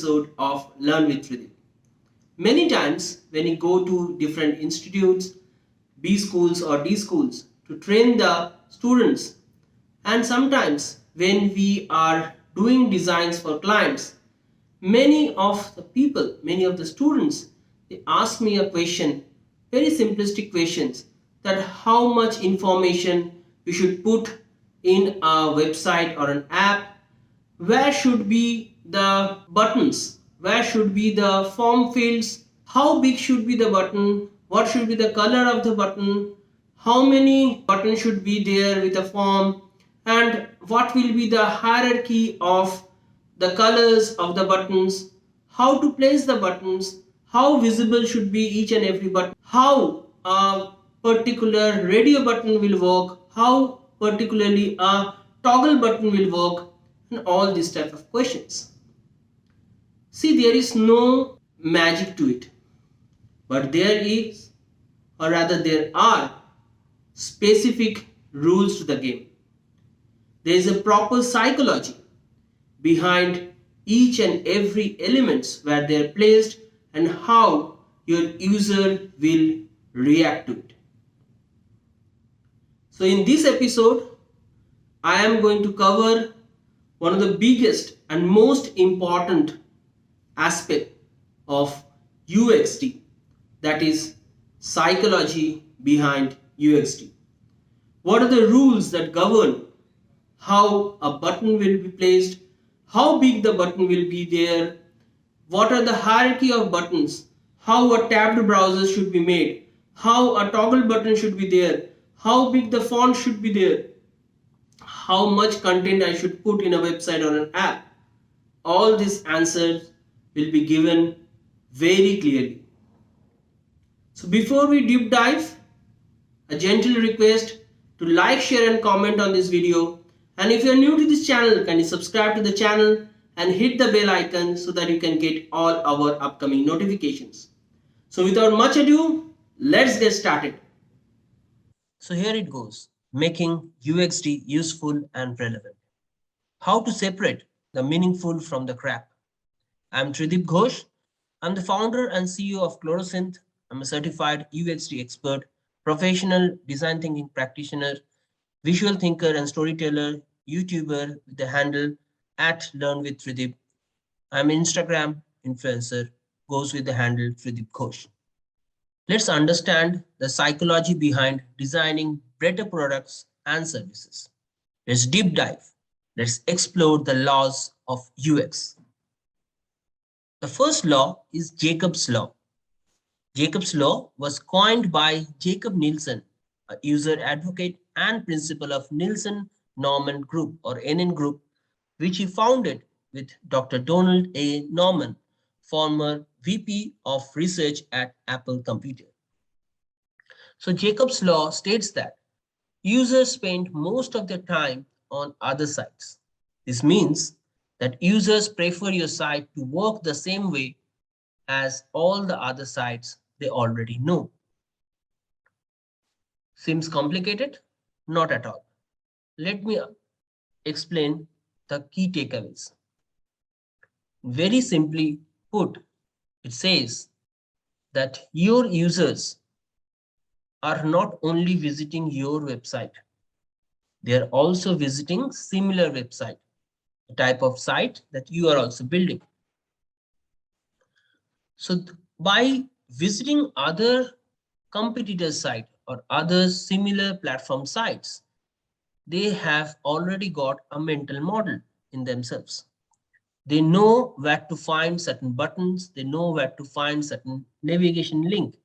episode of Learn with Tridib. Many times when you go to different institutes, B schools or D schools to train the students, and sometimes when we are doing designs for clients, many of the students, they ask me a question, very simplistic questions, that how much information we should put in a website or an app, where should be the buttons, where should be the form fields, how big should be the button, what should be the color of the button, how many buttons should be there with a form, and what will be the hierarchy of the colors of the buttons, how to place the buttons, how visible should be each and every button, how a particular radio button will work, how particularly a toggle button will work, and all these type of questions. See, there is no magic to it, but there is, or rather there are specific rules to the game. There is a proper psychology behind each and every elements where they are placed and how your user will react to it. So in this episode, I am going to cover one of the biggest and most important aspect of UXD, that is psychology behind UXD. What are the rules that govern how a button will be placed, how big the button will be there, what are the hierarchy of buttons, how a tabbed browser should be made, how a toggle button should be there, how big the font should be there, how much content I should put in a website or an app. All these answers will be given very clearly. So before we deep dive, a gentle request to like, share and comment on this video. And if you are new to this channel, kindly subscribe to the channel and hit the bell icon so that you can get all our upcoming notifications. So without much ado, let's get started. So here it goes, making UXD useful and relevant. How to separate the meaningful from the crap. I'm Tridib Ghosh. I'm the founder and CEO of Chlorosynth. I'm a certified UXD expert, professional design thinking practitioner, visual thinker and storyteller, YouTuber with the handle @learnwithtridib. I'm an Instagram influencer, goes with the handle Tridib Ghosh. Let's understand the psychology behind designing better products and services. Let's deep dive. Let's explore the laws of UX. The first law is Jakob's law. Jakob's law was coined by Jakob Nielsen, a user advocate and principal of Nielsen Norman Group or NN Group, which he founded with Dr. Donald A. Norman, former VP of Research at Apple Computer. So Jakob's law states that users spend most of their time on other sites. This means that users prefer your site to work the same way as all the other sites they already know. Seems complicated? Not at all. Let me explain the key takeaways. Very simply put, it says that your users are not only visiting your website, they are also visiting similar website, a type of site that you are also building. So by visiting other competitors' site or other similar platform sites, they have already got a mental model in themselves. They know where to find certain buttons, they know where to find certain navigation link,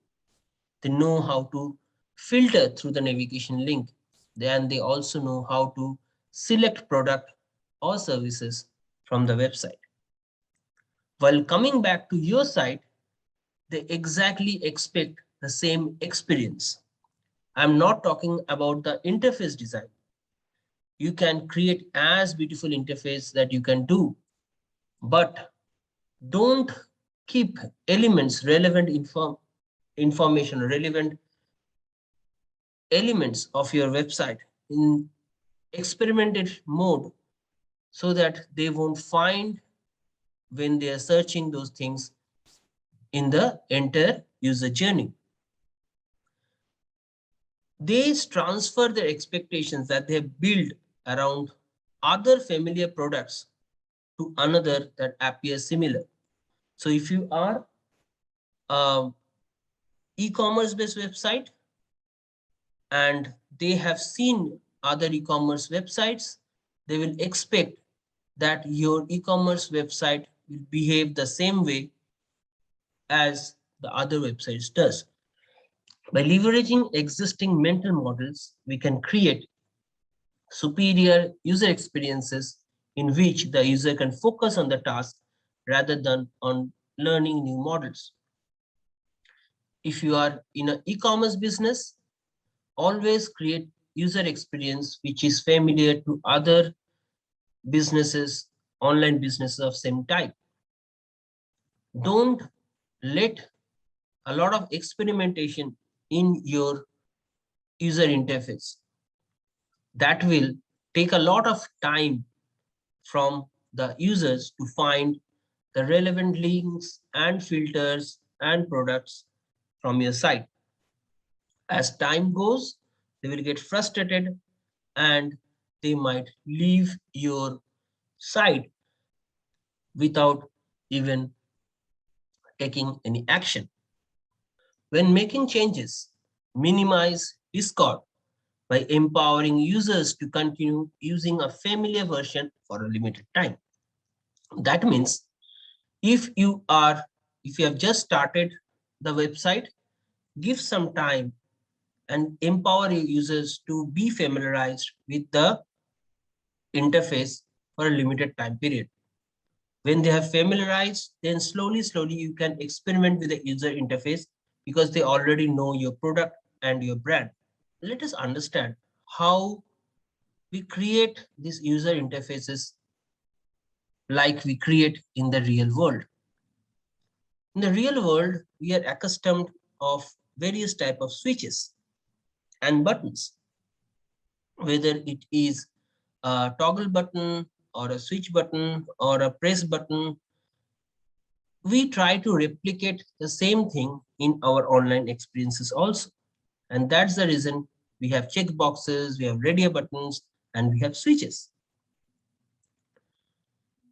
they know how to filter through the navigation link, and they also know how to select product or services from the website. While coming back to your site, they exactly expect the same experience. I'm not talking about the interface design. You can create as beautiful interface that you can do, but don't keep elements relevant information, relevant elements of your website in experimented mode so that they won't find when they are searching those things in the entire user journey. They transfer their expectations that they have built around other familiar products to another that appears similar. So if you are a e-commerce based website and they have seen other e-commerce websites, they will expect that your e-commerce website will behave the same way as the other websites does. By leveraging existing mental models, we can create superior user experiences in which the user can focus on the task rather than on learning new models. If you are in an e-commerce business, always create user experience which is familiar to other businesses, online businesses of same type. Don't let a lot of experimentation in your user interface. That will take a lot of time from the users to find the relevant links and filters and products from your site. As time goes, they will get frustrated and they might leave your site without even taking any action. When making changes, minimize discord by empowering users to continue using a familiar version for a limited time. That means if you have just started the website, give some time and empower your users to be familiarized with the interface for a limited time period. When they have familiarized, then slowly you can experiment with the user interface because they already know your product and your brand. Let us understand how we create these user interfaces like we create in the real world. In the real world, we are accustomed of various type of switches and buttons, whether it is a toggle button or a switch button or a press button. We try to replicate the same thing in our online experiences also. And that's the reason we have checkboxes, we have radio buttons, and we have switches.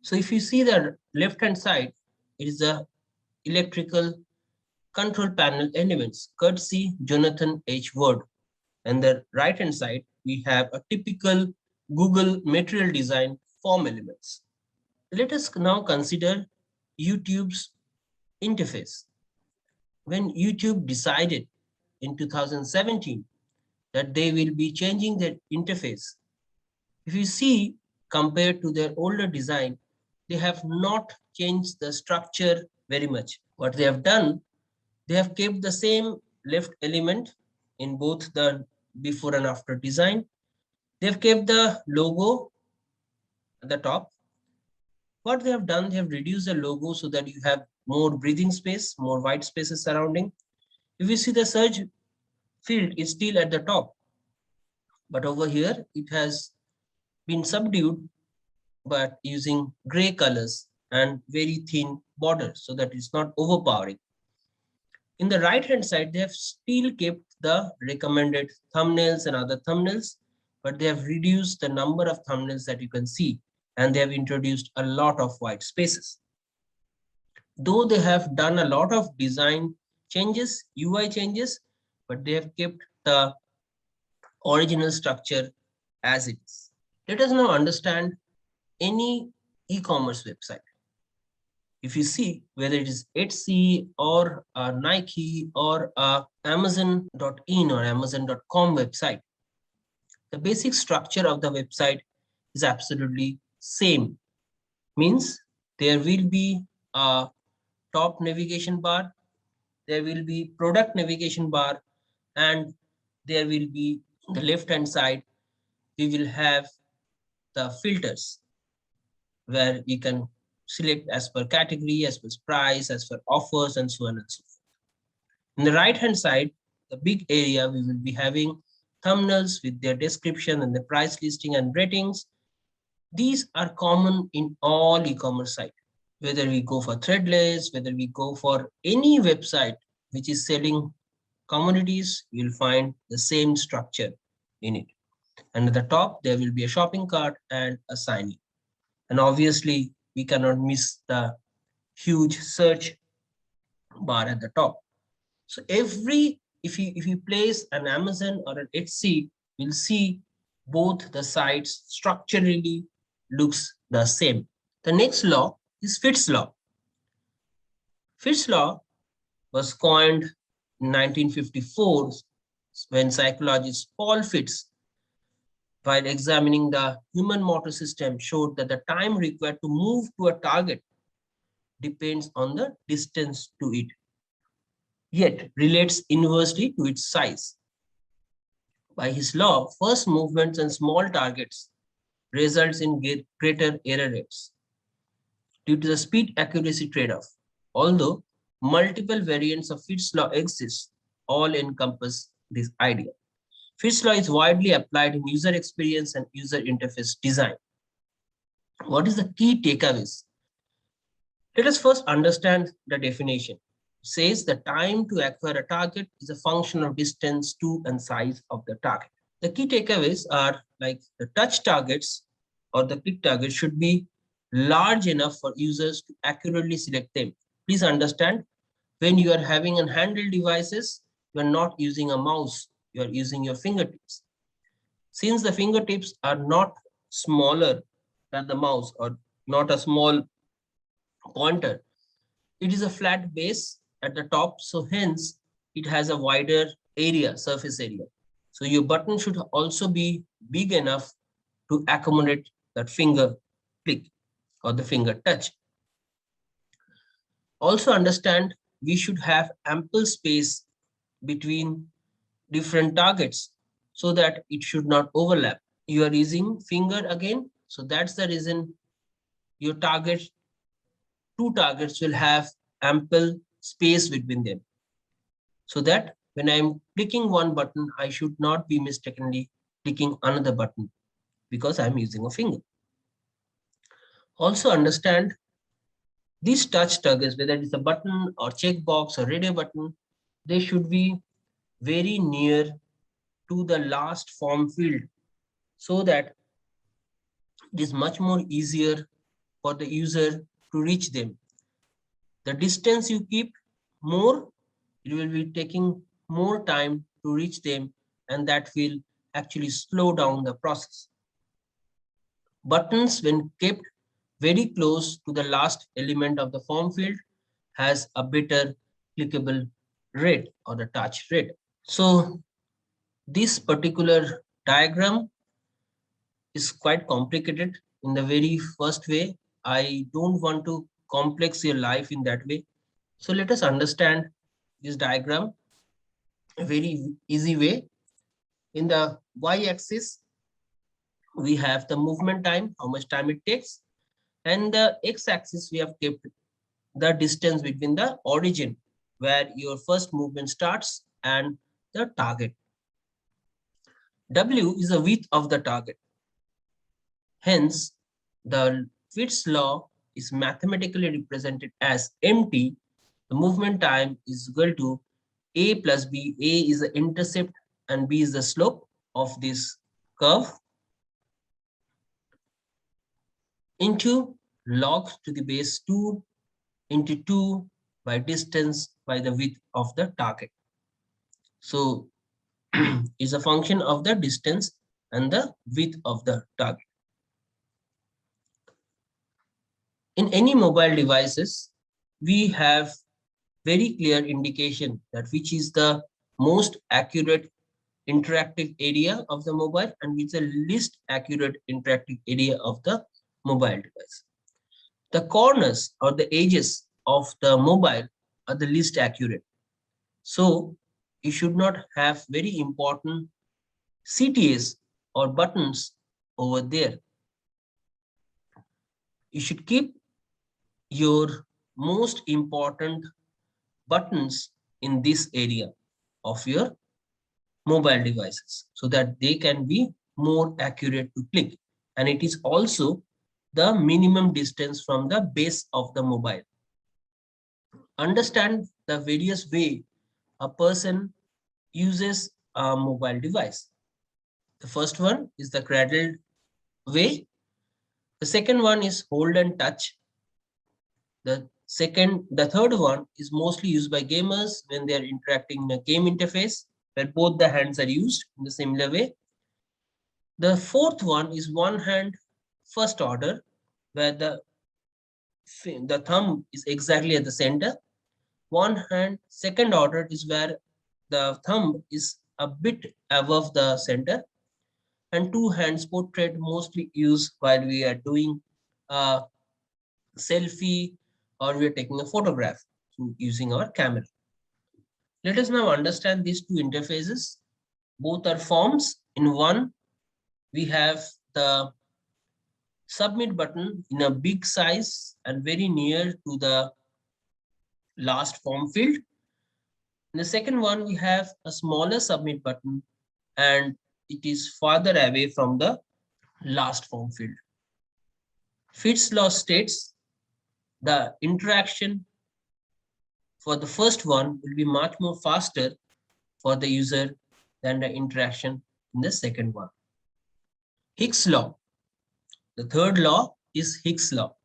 So if you see the left-hand side, it is the electrical control panel elements, courtesy Jonathan H. Ward. And the right-hand side, we have a typical Google material design form elements. Let us now consider YouTube's interface. When YouTube decided in 2017 that they will be changing their interface, if you see compared to their older design, they have not changed the structure very much. What they have done, they have kept the same left element in both the before and after design. They have kept the logo at the top. What they have done, they have reduced the logo so that you have more breathing space, more white spaces surrounding. If you see the search field is still at the top, but over here it has been subdued but using gray colors and very thin borders so that it's not overpowering. In the right hand side, they have still kept the recommended thumbnails and other thumbnails, but they have reduced the number of thumbnails that you can see, and they have introduced a lot of white spaces. Though they have done a lot of design changes, UI changes, but they have kept the original structure as it is. Let us now understand any e-commerce website. If you see whether it is Etsy or a Nike or a Amazon.in or Amazon.com website, the basic structure of the website is absolutely same. Means there will be a top navigation bar, there will be product navigation bar, and there will be the left hand side, we will have the filters where we can select as per category, as per price, as per offers, and so on and so forth. In the right hand side, the big area, we will be having thumbnails with their description and the price listing and ratings. These are common in all e-commerce sites. whether we go for threadless, whether we go for any website which is selling commodities, you'll find the same structure in it. And at the top, there will be a shopping cart and a sign in. And obviously, we cannot miss the huge search bar at the top. So if you place an Amazon or an Etsy, you'll see both the sites structurally looks the same. The next law is Fitt's law. Fitt's law was coined in 1954 when psychologist Paul Fitts, while examining the human motor system, showed that the time required to move to a target depends on the distance to it, yet relates inversely to its size. By his law, first movements and small targets results in greater error rates due to the speed accuracy trade-off. Although multiple variants of Fitt's law exist, all encompass this idea. Fitt's law is widely applied in user experience and user interface design. What is the key takeaways? Let us first understand the definition. It says the time to acquire a target is a function of distance to and size of the target. The key takeaways are like the touch targets or the click targets should be large enough for users to accurately select them. Please understand, when you are having an handheld devices, you are not using a mouse, you are using your fingertips. Since the fingertips are not smaller than the mouse or not a small pointer, it is a flat base at the top, so hence it has a wider area, surface area. So your button should also be big enough to accommodate that finger click or the finger touch. Also understand, we should have ample space between different targets so that it should not overlap. You are using finger again, so that's the reason your two targets will have ample space between them, so that when I'm clicking one button, I should not be mistakenly clicking another button because I'm using a finger. Also understand, these touch targets, whether it's a button or checkbox or radio button, they should be very near to the last form field so that it is much more easier for the user to reach them. The distance you keep more, it will be taking more time to reach them, and that will actually slow down the process. Buttons, when kept very close to the last element of the form field, has a better clickable rate or the touch rate. So this particular diagram is quite complicated in the very first way. I don't want to complex your life in that way. So let us understand this diagram a very easy way. In the y-axis, we have the movement time, how much time it takes, and the x-axis we have kept the distance between the origin where your first movement starts and the target. W is the width of the target. Hence, the Fitt's law is mathematically represented as mt. The movement time is equal to a plus b. A is the intercept and b is the slope of this curve into log to the base 2 into 2 by distance by the width of the target. So is a function of the distance and the width of the target. In any mobile devices, we have very clear indication that which is the most accurate interactive area of the mobile and which is the least accurate interactive area of the mobile device. The corners or the edges of the mobile are the least accurate. So you should not have very important CTAs or buttons over there. You should keep your most important buttons in this area of your mobile devices so that they can be more accurate to click. And it is also the minimum distance from the base of the mobile. Understand the various way a person uses a mobile device. The first one is the cradled way. The second one is hold and touch. The third one is mostly used by gamers when they are interacting in a game interface where both the hands are used in the similar way. The fourth one is one hand first order where the thumb is exactly at the center. One hand second order is where the thumb is a bit above the center, and two hands portrait mostly used while we are doing a selfie or we are taking a photograph using our camera. Let us now understand these two interfaces. Both are forms. In one, we have the submit button in a big size and very near to the last form field. In the second one, we have a smaller submit button and it is farther away from the last form field. Fitt's law states the interaction for the first one will be much more faster for the user than the interaction in the second one. Hicks law. The third law is Hicks law.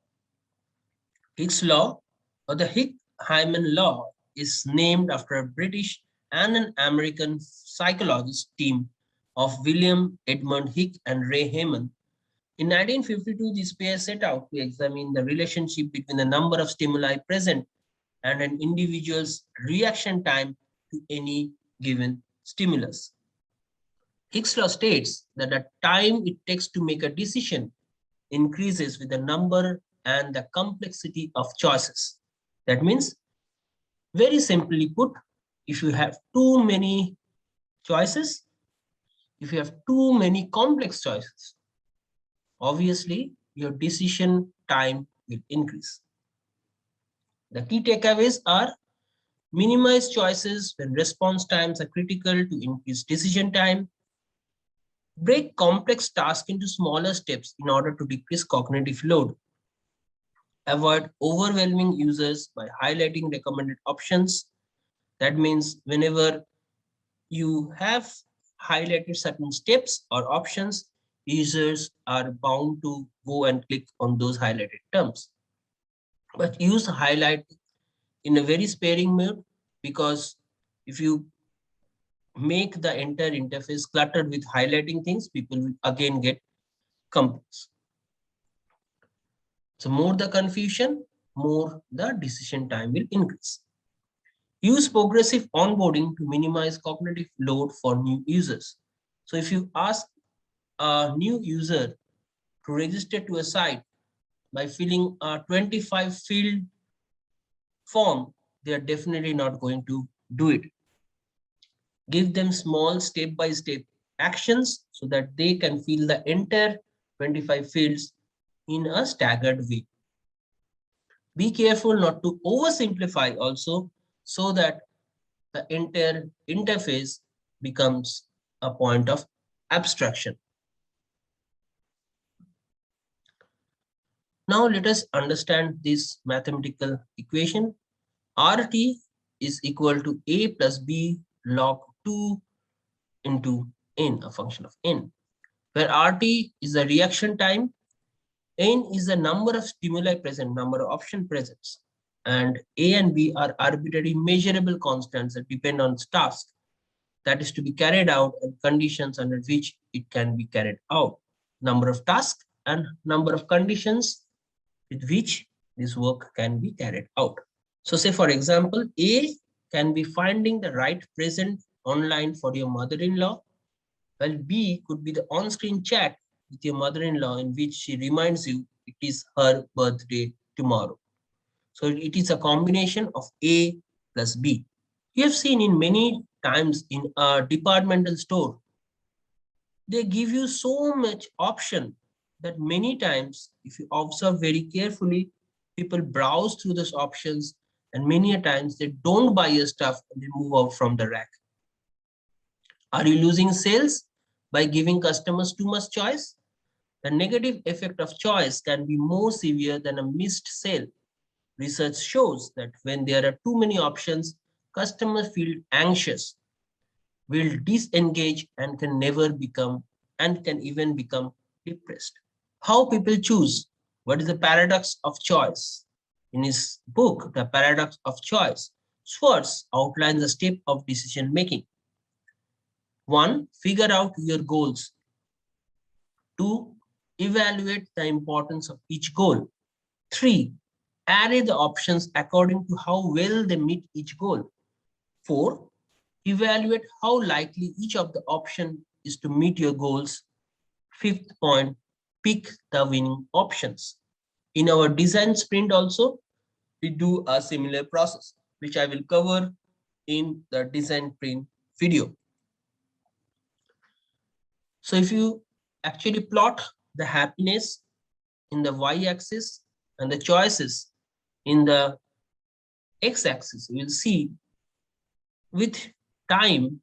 Hicks law or the Hick-Hyman law is named after a British and an American psychologist team of William Edmund Hick and Ray Hyman. In 1952, this pair set out to examine the relationship between the number of stimuli present and an individual's reaction time to any given stimulus. Hicks law states that the time it takes to make a decision increases with the number and the complexity of choices. That means, very simply put, if you have too many choices, if you have too many complex choices, obviously your decision time will increase. The key takeaways are minimize choices when response times are critical to increase decision time. Break complex tasks into smaller steps in order to decrease cognitive load. Avoid overwhelming users by highlighting recommended options. That means whenever you have highlighted certain steps or options, users are bound to go and click on those highlighted terms. But use highlight in a very sparing mode, because if you make the entire interface cluttered with highlighting things, people will again get confused. So more the confusion, more the decision time will increase. Use progressive onboarding to minimize cognitive load for new users. So if you ask a new user to register to a site by filling a 25 field form, they are definitely not going to do it. Give them small step-by-step actions so that they can fill the entire 25 fields in a staggered way. Be careful not to oversimplify also, so that the entire interface becomes a point of abstraction. Now let us understand this mathematical equation. RT is equal to A plus B log 2 into N, a function of N, where RT is the reaction time, N is the number of stimuli present, number of option presents, and A and B are arbitrary measurable constants that depend on task that is to be carried out and conditions under which it can be carried out. Number of tasks and number of conditions with which this work can be carried out. So say for example, A can be finding the right present online for your mother-in-law, while B could be the on-screen chat with your mother-in-law in which she reminds you it is her birthday tomorrow. So it is a combination of A plus B. You have seen in many times in a departmental store, they give you so much option that many times, if you observe very carefully, people browse through those options and many a times they don't buy your stuff and they move out from the rack. Are you losing sales by giving customers too much choice? The negative effect of choice can be more severe than a missed sale. Research shows that when there are too many options, customers feel anxious, will disengage, and can even become depressed. How people choose? What is the paradox of choice? In his book, The Paradox of Choice, Schwartz outlines a step of decision making. 1. Figure out your goals. 2. Evaluate the importance of each goal. 3. Array the options according to how well they meet each goal. 4. Evaluate how likely each of the options is to meet your goals. 5th point, pick the winning options. In our design sprint also, we do a similar process, which I will cover in the design sprint video. So if you actually plot the happiness in the y-axis and the choices in the x-axis, you will see with time,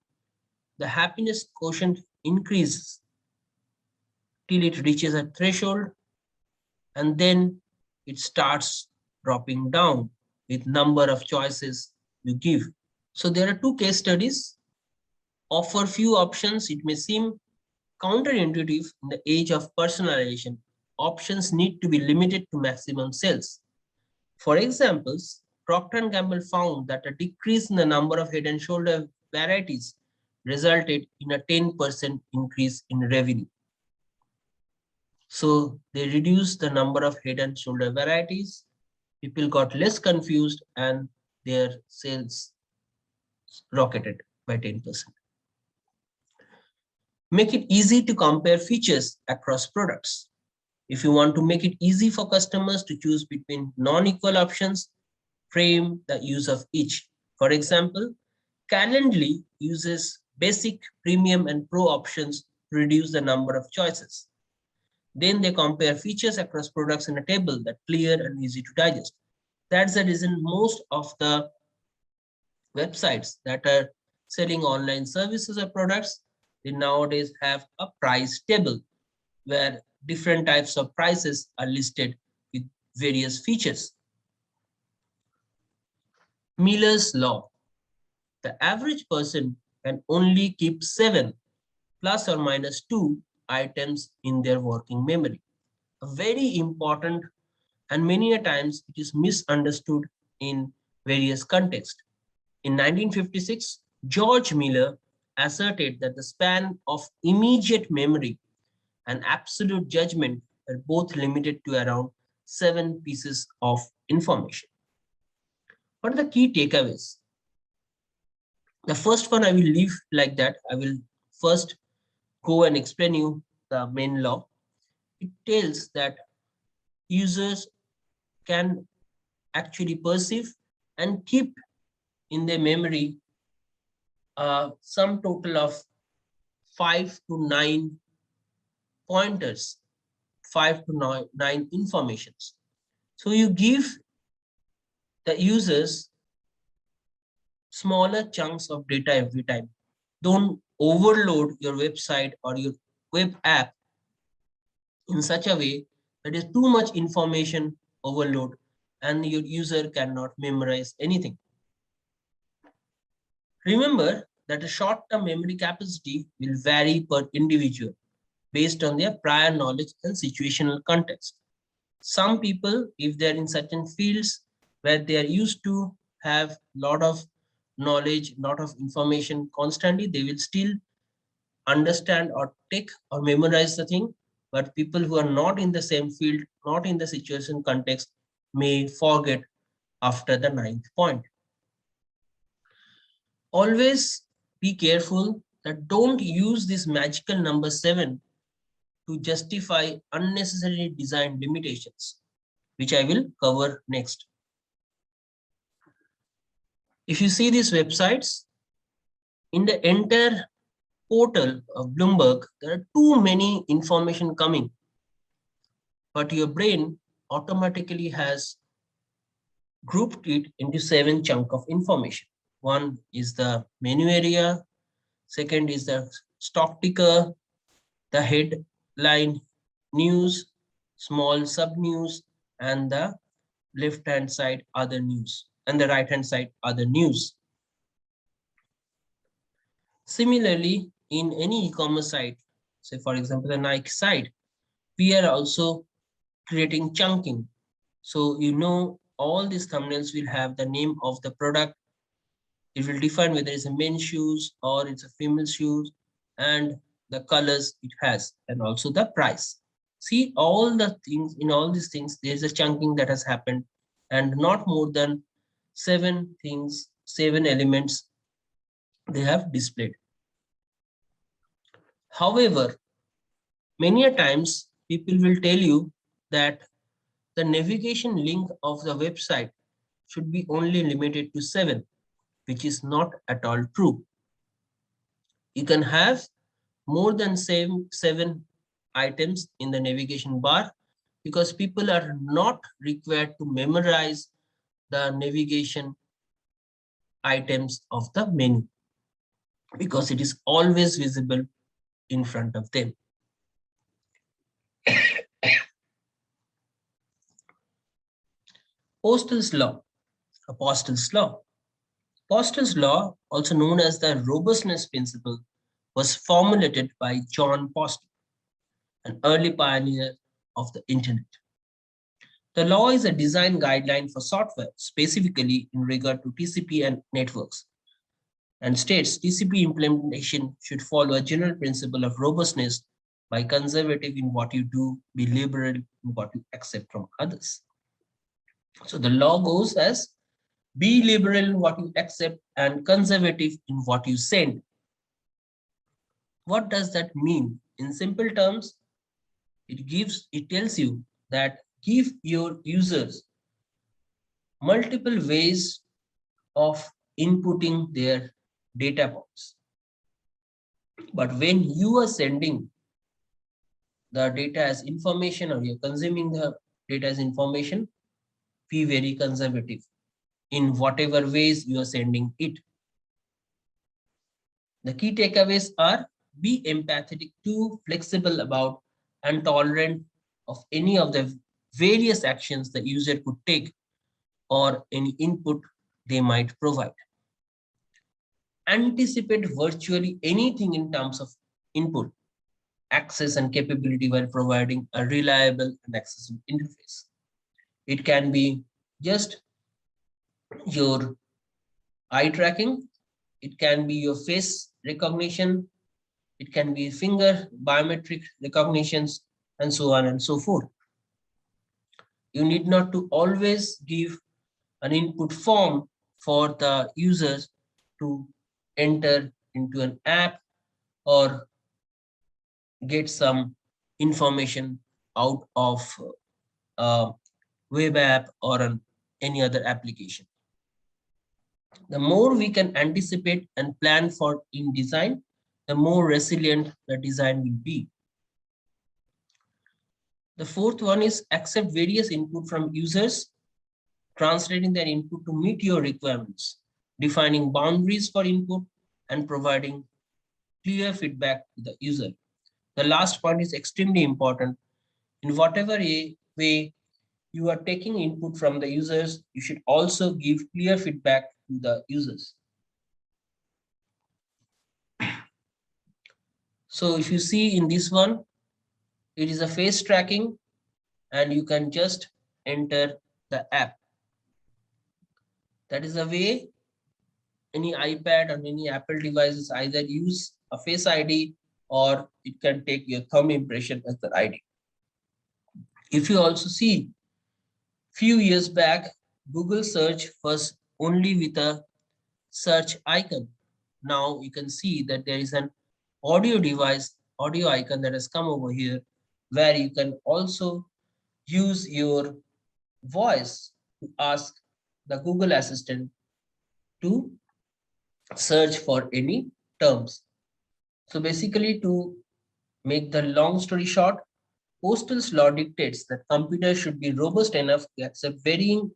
the happiness quotient increases till it reaches a threshold, and then it starts dropping down with number of choices you give. So there are two case studies. Offer few options. It may seem counterintuitive in the age of personalization. Options need to be limited to maximum sales. For examples, Procter & Gamble found that a decrease in the number of head and shoulder varieties resulted in a 10% increase in revenue. So they reduced the number of head and shoulder varieties. People got less confused and their sales rocketed by 10%. Make it easy to compare features across products. If you want to make it easy for customers to choose between non-equal options, frame the use of each. For example, Calendly uses basic, premium, and pro options to reduce the number of choices. Then they compare features across products in a table that's clear and easy to digest. That's the reason most of the websites that are selling online services or products, they nowadays have a price table where different types of prices are listed with various features. Miller's law. The average person can only keep 7 plus or minus 2 items in their working memory. A very important, and many a times it is misunderstood in various contexts. In 1956, George Miller asserted that the span of immediate memory and absolute judgment are both limited to around 7 pieces of information. What are the key takeaways? The first one I will leave like that. I will first go and explain you the main law. It tells that users can actually perceive and keep in their memory some total of 5 to 9 pointers, 5 to 9 informations. So you give the users smaller chunks of data every time. Don't overload your website or your web app in such a way that is too much information overload and your user cannot memorize anything. Remember that a short-term memory capacity will vary per individual based on their prior knowledge and situational context. Some people, if they're in certain fields where they are used to have a lot of knowledge, lot of information constantly, they will still understand or take or memorize the thing. But people who are not in the same field, not in the situation context, may forget after the 9th point. Always be careful that don't use this magical number 7 to justify unnecessary design limitations, which I will cover next. If you see these websites, in the entire portal of Bloomberg, there are too many information coming, but your brain automatically has grouped it into 7 chunks of information. One is the menu area, second is the stock ticker, the headline news, small sub news, and the left hand side other news, and the right hand side other news. Similarly, in any e-commerce site, say for example the Nike site, we are also creating chunking. So you know all these thumbnails will have the name of the product. It will define whether it's a men's shoes or it's a female shoes, and the colors it has, and also the price. See all the things, in all these things, there's a chunking that has happened, and not more than 7 things, 7 elements they have displayed. However, many a times people will tell you that the navigation link of the website should be only limited to 7, which is not at all true. You can have more than 7 items in the navigation bar, because people are not required to memorize the navigation items of the menu, because it is always visible in front of them. Postel's law, a Postel's law. Postel's law, also known as the robustness principle, was formulated by John Postel, an early pioneer of the internet. The law is a design guideline for software, specifically in regard to TCP and networks, and states TCP implementation should follow a general principle of robustness by conservative in what you do, be liberal in what you accept from others. So the law goes as be liberal in what you accept and conservative in what you send. What does that mean? In simple terms, it tells you that give your users multiple ways of inputting their data points. But when you are sending the data as information, or you're consuming the data as information, be very conservative in whatever ways you are sending it. The key takeaways are: be empathetic to, flexible about, and tolerant of any of the various actions the user could take or any input they might provide. Anticipate virtually anything in terms of input, access, and capability while providing a reliable and accessible interface. It can be just your eye tracking, it can be your face recognition, it can be finger biometric recognitions, and so on and so forth. You need not to always give an input form for the users to enter into an app or get some information out of a web app or any other application. The more we can anticipate and plan for in design, the more resilient the design will be. The fourth one is accept various input from users, translating their input to meet your requirements, defining boundaries for input, and providing clear feedback to the user. The last point is extremely important. In whatever way you are taking input from the users, you should also give clear feedback to the users. So if you see in this one, it is a face tracking, and you can just enter the app. That is a way any iPad or any Apple devices either use a Face ID, or it can take your thumb impression as the ID. If you also see, few years back, Google search was only with a search icon. Now you can see that there is an audio device, audio icon that has come over here, where you can also use your voice to ask the Google Assistant to search for any terms. So basically, to make the long story short, Postel's law dictates that computers should be robust enough to accept varying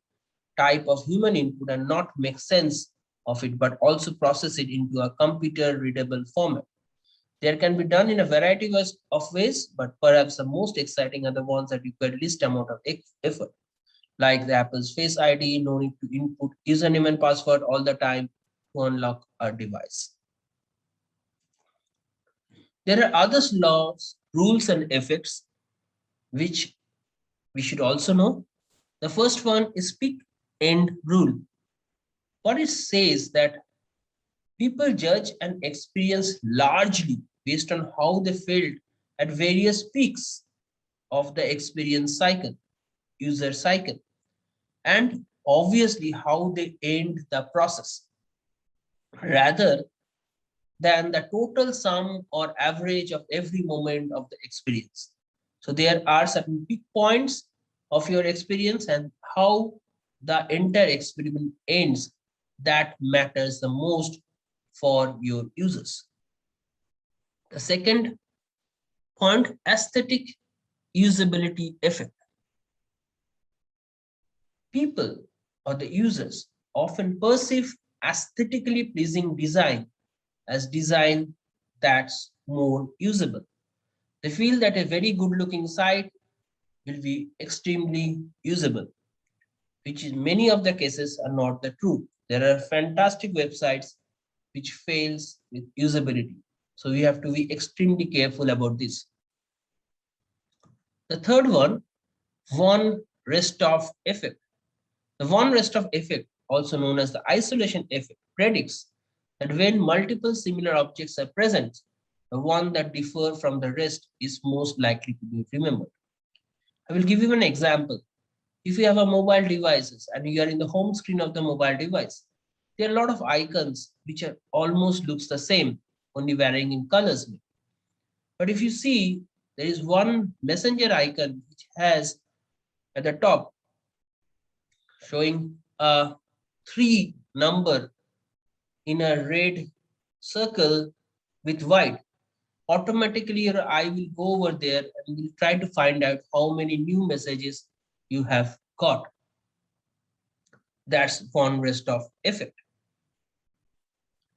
type of human input and not make sense of it, but also process it into a computer readable format. There can be done in a variety of ways, but perhaps the most exciting are the ones that require least amount of effort, like the Apple's Face ID, no need to input username and password all the time to unlock a device. There are other laws, rules, and effects which we should also know. The first one is peak end rule. What it says that people judge and experience largely based on how they felt at various peaks of the experience cycle, user cycle, and obviously how they end the process, rather than the total sum or average of every moment of the experience. So there are certain peak points of your experience, and how the entire experiment ends, that matters the most for your users. The second point, aesthetic usability effect. People or the users often perceive aesthetically pleasing design as design that's more usable. They feel that a very good looking site will be extremely usable, which in many of the cases are not the truth. There are fantastic websites which fails with usability. So we have to be extremely careful about this. The third one, von Restorff effect. The von Restorff effect, also known as the isolation effect, predicts that when multiple similar objects are present, the one that differ from the rest is most likely to be remembered. I will give you an example. If you have a mobile devices and you are in the home screen of the mobile device, there are a lot of icons which are almost looks the same, only varying in colors. But if you see, there is one messenger icon which has at the top showing a 3 number in a red circle with white. Automatically your eye will go over there and will try to find out how many new messages you have got. That's von Restorff effect.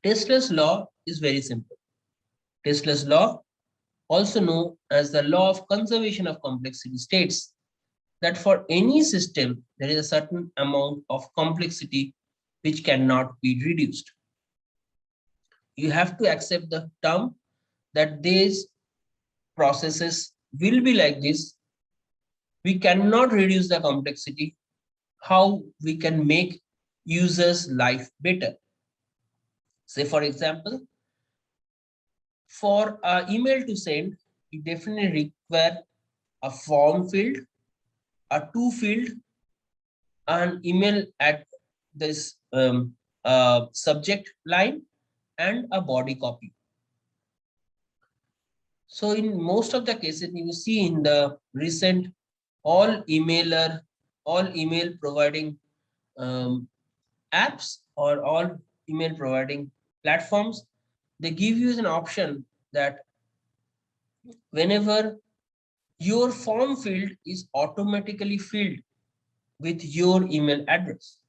Tesler's law is very simple. Tesler's law, also known as the law of conservation of complexity, states that for any system, there is a certain amount of complexity which cannot be reduced. You have to accept the term that these processes will be like this. We cannot reduce the complexity. How we can make users' life better? Say, for example, for an email to send, you definitely require a form field, a to field, an email at this subject line, and a body copy. So in most of the cases, you see in the recent all email providing apps or all email providing platforms, they give you an option that whenever your form field is automatically filled with your email address,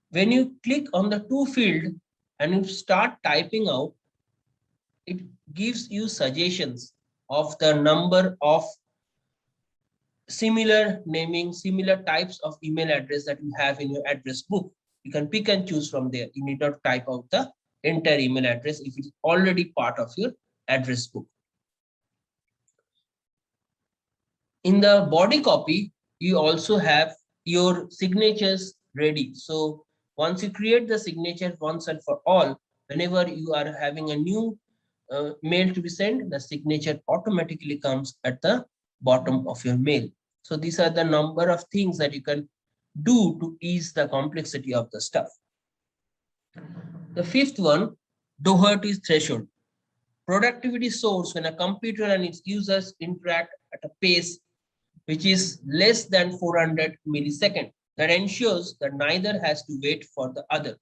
when you click on the to field and you start typing out, it gives you suggestions of the number of similar naming, similar types of email address that you have in your address book. You can pick and choose from there. You need not type out the entire email address if it is already part of your address book. In the body copy, you also have your signatures ready. So once you create the signature once and for all, whenever you are having a new mail to be sent, the signature automatically comes at the bottom of your mail. So these are the number of things that you can do to ease the complexity of the stuff. The fifth one, Doherty Threshold. Productivity soars when a computer and its users interact at a pace which is less than 400 milliseconds. That ensures that neither has to wait for the other.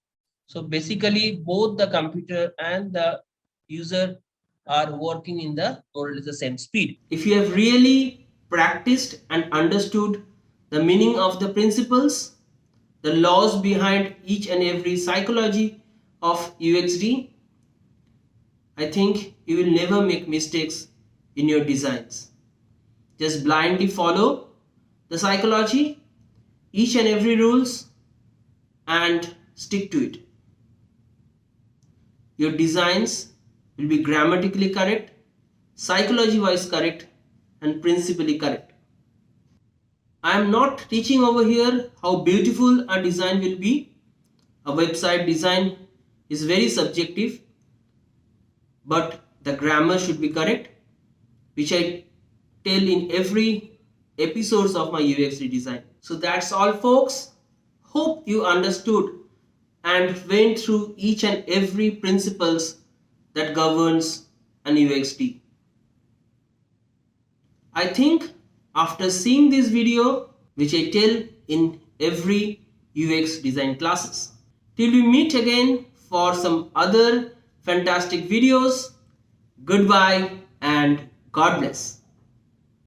So basically, both the computer and the user are working in the more or less the same speed. If you have really practiced and understood the meaning of the principles, the laws behind each and every psychology of UXD, I think you will never make mistakes in your designs. Just blindly follow the psychology, each and every rules, and stick to it. Your designs will be grammatically correct, psychology wise correct, and principally correct. I am not teaching over here how beautiful a design will be. A website design is very subjective, but the grammar should be correct, which I tell in every episodes of my UX redesign. So that's all, folks. Hope you understood and went through each and every principles that governs an UXD. I think after seeing this video, which I tell in every UX design classes. Till we meet again for some other fantastic videos, goodbye and God bless.